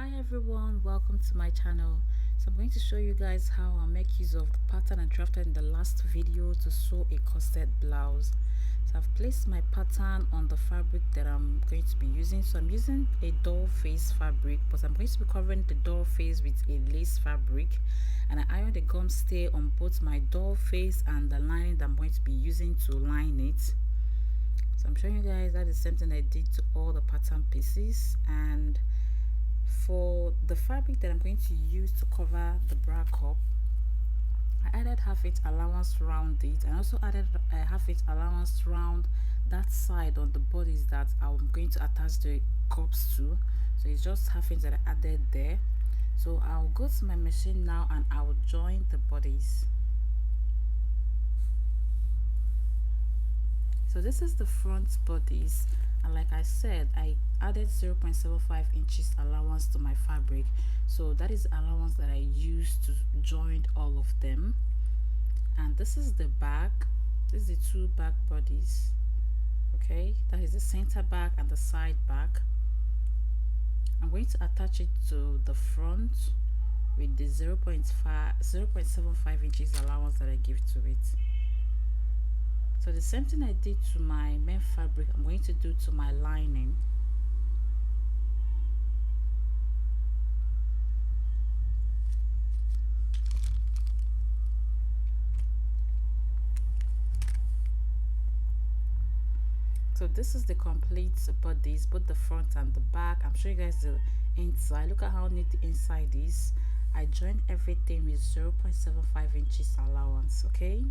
Hi everyone, welcome to my channel. So I'm going to show you guys how I make use of the pattern I drafted in the last video to sew a corset blouse. So I've placed my pattern on the fabric that I'm going to be using. So I'm using a doll face fabric, but I'm going to be covering the doll face with a lace fabric, and I ironed the gum stay on both my doll face and the lining that I'm going to be using to line it. So I'm showing you guys that is something I did to all the pattern pieces. And for the fabric that I'm going to use to cover the bra cup, I added half inch allowance around it, and also added a half inch allowance around that side on the bodies that I'm going to attach the cups to. So it's just half inch that I added there. So I'll go to my machine now and I will join the bodies. So this is the front bodies, and like I said, I added 0.75 inches allowance to my fabric. So that is the allowance that I used to join all of them. And this is the back. This is the two back bodies. Okay, that is the center back and the side back. I'm going to attach it to the front with the 0.75 inches allowance that I give to it. So the same thing I did to my main fabric, I'm going to do to my lining. So this is the complete bodies, both the front and the back. I'm showing you guys the inside. Look at how neat the inside is. I joined everything with 0.75 inches allowance. Okay,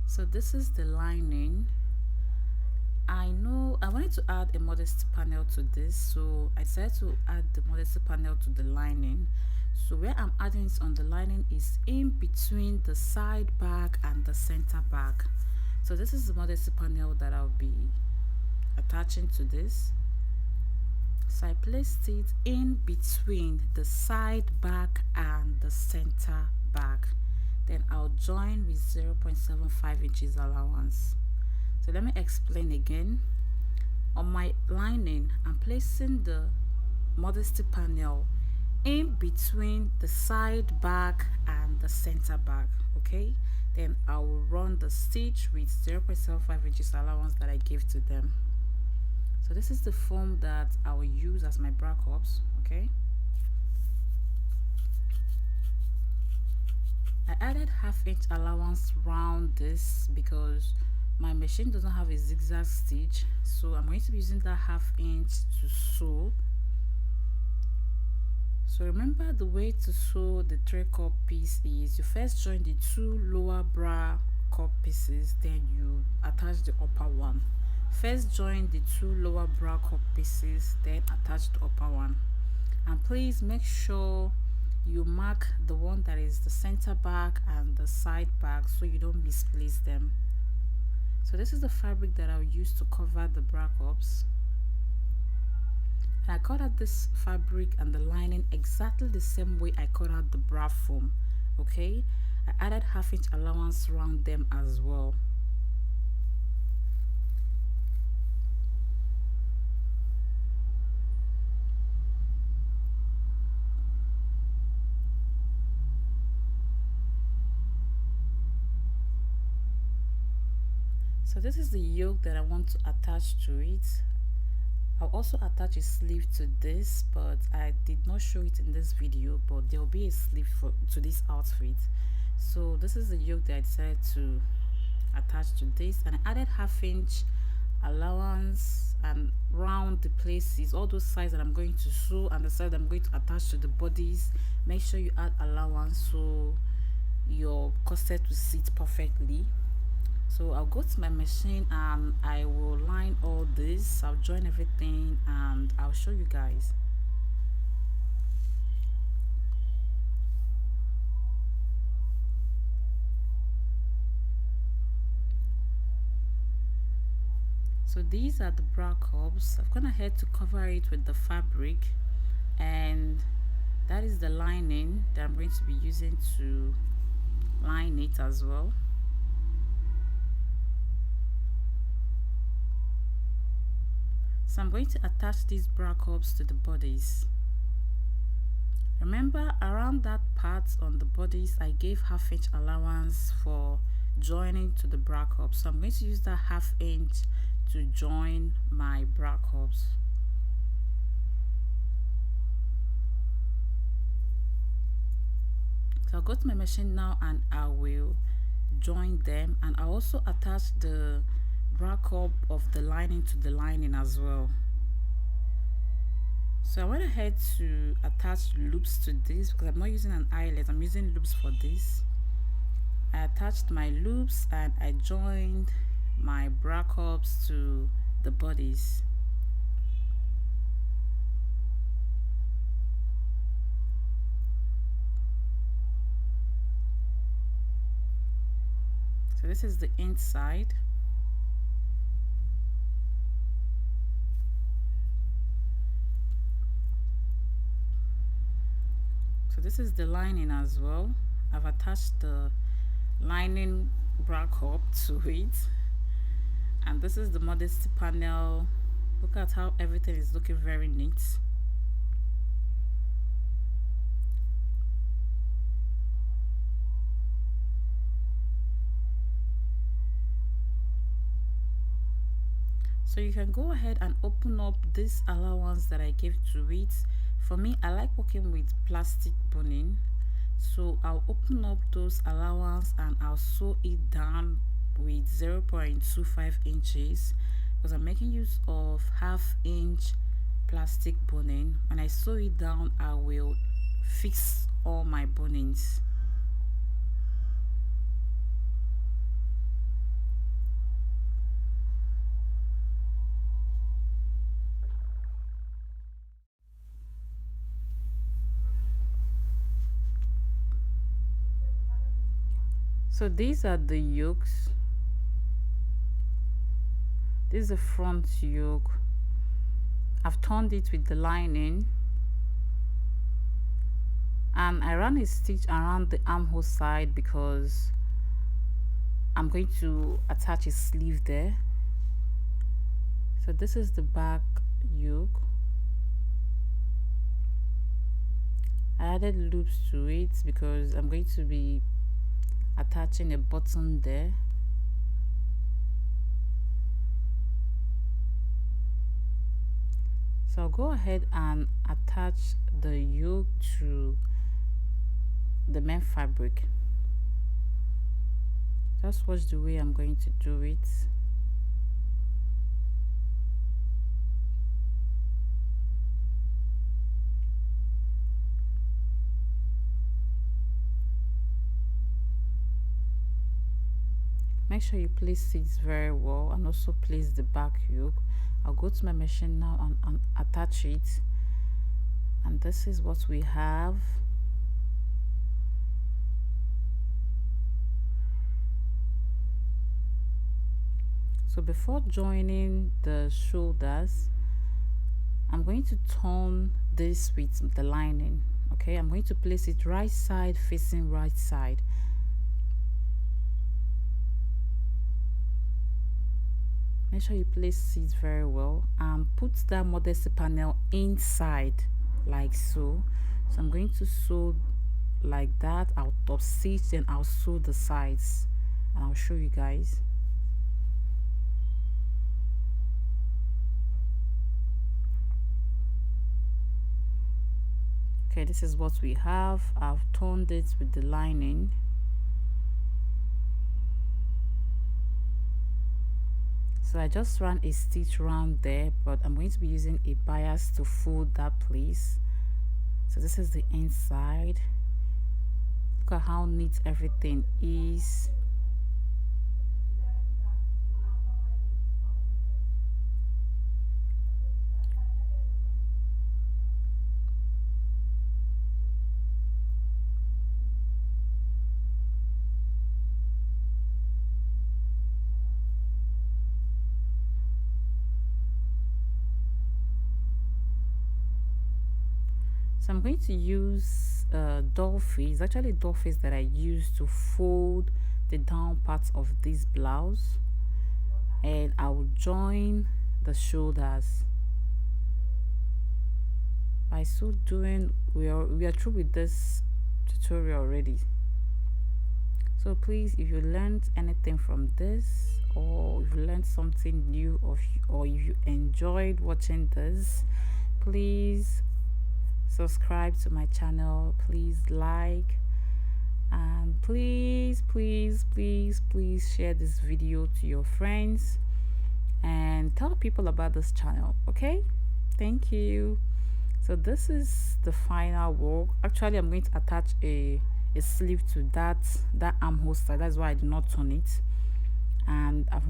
so this is the lining. I know I wanted to add a modesty panel to this, so I decided to add the modesty panel to the lining. So where I'm adding it on the lining is in between the side back and the center back. So this is the modesty panel that I'll be attaching to this. So I placed it in between the side back and the center back. Then I'll join with 0.75 inches allowance. So let me explain again. On my lining, I'm placing the modesty panel in between the side back and the center back. Okay, then I will run the stitch with 0.75 inches allowance that I gave to them. So this is the foam that I will use as my bra cups. Okay, I added half inch allowance round this because my machine doesn't have a zigzag stitch, so I'm going to be using that half inch to sew. So remember, the way to sew the 3-cup piece is you first join the two lower bra cup pieces, then you attach the upper one. First join the two lower bra cup pieces, then attach the upper one. And please make sure you mark the one that is the center back and the side back so you don't misplace them. So this is the fabric that I'll use to cover the bra cups. And I cut out this fabric and the lining exactly the same way I cut out the bra foam. Okay, I added half inch allowance around them as well. So this is the yoke that I want to attach to it. I'll also attach a sleeve to this, but I did not show it in this video, but there will be a sleeve to this outfit. So this is the yoke that I decided to attach to this, and I added half inch allowance and round the places, all those sides that I'm going to sew and the side I'm going to attach to the bodies. Make sure you add allowance so your corset will sit perfectly. So I'll go to my machine and I will line all this. I'll join everything and I'll show you guys. So these are the bra cups. I've gone ahead to cover it with the fabric, and that is the lining that I'm going to be using to line it as well. So I'm going to attach these bra cups to the bodice. Remember, around that part on the bodice, I gave half-inch allowance for joining to the bra cup. So I'm going to use that half-inch to join my bra cups. So I'll go to my machine now and I will join them, and I also attach the bra cup of the lining to the lining as well. So I went ahead to attach loops to this because I'm not using an eyelet, I'm using loops for this. I attached my loops and I joined my bra cups to the bodies. So this is the inside. So this is the lining as well. I've attached the lining bra cup to it, and this is the modesty panel. Look at how everything is looking very neat. So you can go ahead and open up this allowance that I gave to it. For me, I like working with plastic boning, so I'll open up those allowance and I'll sew it down with 0.25 inches because I'm making use of half-inch plastic boning. When I sew it down, I will fix all my bonings. So these are the yokes. This is the front yoke. I've turned it with the lining, and I ran a stitch around the armhole side because I'm going to attach a sleeve there. So this is the back yoke. I added loops to it because I'm going to be attaching a button there. So I'll go ahead and attach the yoke to the main fabric. Just watch the way I'm going to do it. Make sure you place it very well and also place the back yoke. I'll go to my machine now and attach it, and this is what we have. So before joining the shoulders, I'm going to turn this with the lining. Okay, I'm going to place it right side facing right side. Make sure you place it very well and put that modesty panel inside like so. So I'm going to sew like that. I'll top stitch and I'll sew the sides and I'll show you guys. Okay, this is what we have. I've turned it with the lining. So I just ran a stitch around there, but I'm going to be using a bias to fold that place. So this is the inside. Look at how neat everything is. So I'm going to use doll face, actually doll face that I use to fold the down parts of this blouse, and I will join the shoulders. By so doing, we are through with this tutorial already. So please, if you learned anything from this, or if you learned something new, or if you enjoyed watching this, please subscribe to my channel, please like, and please share this video to your friends and tell people about this channel. Okay, thank you. So this is the final work. Actually, I'm going to attach a sleeve to that armhole side. That's why I did not turn it. And I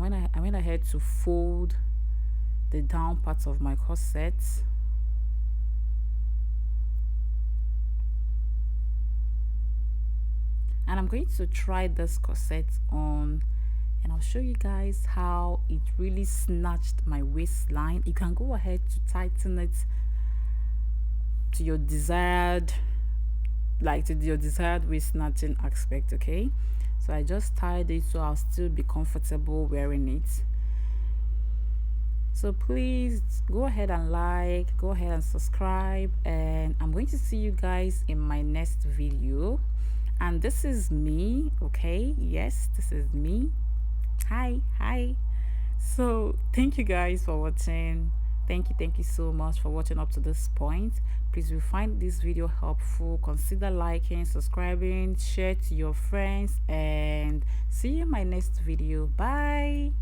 went ahead to fold the down parts of my corset. And I'm going to try this corset on, and I'll show you guys how it really snatched my waistline. You can go ahead to tighten it to your desired, to your desired waist snatching aspect. Okay, so I just tied it so I'll still be comfortable wearing it. So please go ahead and like, go ahead and subscribe, and I'm going to see you guys in my next video. And this is me. Okay, yes, this is me. Hi. So thank you guys for watching. Thank you so much for watching up to this point. Please, if you find this video helpful, consider liking, subscribing, share to your friends, and see you in my next video. Bye.